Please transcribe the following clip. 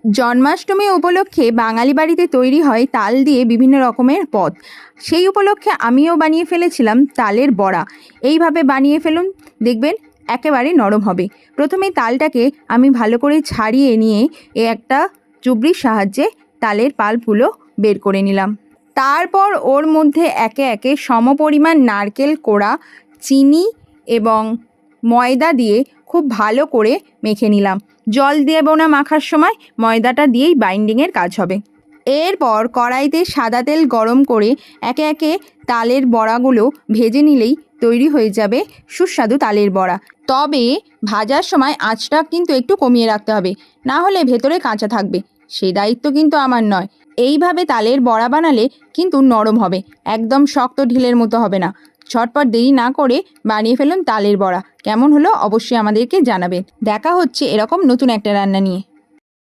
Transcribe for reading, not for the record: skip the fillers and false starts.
জন্মাষ্টমী উপলক্ষে বাঙালি বাড়িতে তৈরি হয় তাল দিয়ে বিভিন্ন রকমের পদ। সেই উপলক্ষে আমিও বানিয়ে ফেলেছিলাম তালের বড়া। এইভাবে বানিয়ে ফেলুন, দেখবেন একেবারে নরম হবে। প্রথমে তালটাকে আমি ভালো করে ছাড়িয়ে নিয়ে একটা চুবড়ির সাহায্যে তালের পাল্পগুলো বের করে নিলাম। তারপর ওর মধ্যে একে একে সমপরিমাণ নারকেল কোড়া, চিনি এবং ময়দা দিয়ে খুব ভালো করে মেখে নিলাম। জল দেব না মাখার সময়, ময়দাটা দিয়েই বাইন্ডিংয়ের কাজ হবে। এরপর কড়াইতে সাদা তেল গরম করে একে একে তালের বড়াগুলো ভেজে নিলেই তৈরি হয়ে যাবে সুস্বাদু তালের বড়া। তবে ভাজার সময় আঁচটা কিন্তু একটু কমিয়ে রাখতে হবে, না হলে ভেতরে কাঁচা থাকবে। সেই দায়িত্ব কিন্তু আমার নয়। এইভাবে তালের বড়া বানালে কিন্তু নরম হবে, একদম শক্ত ঢিলের মতো হবে না। ঝটপট দেরি না করে বানিয়ে ফেলুন তালের বড়া। কেমন হলো অবশ্যই আমাদেরকে জানাবেন। দেখা হচ্ছে এরকম নতুন একটা রান্না নিয়ে।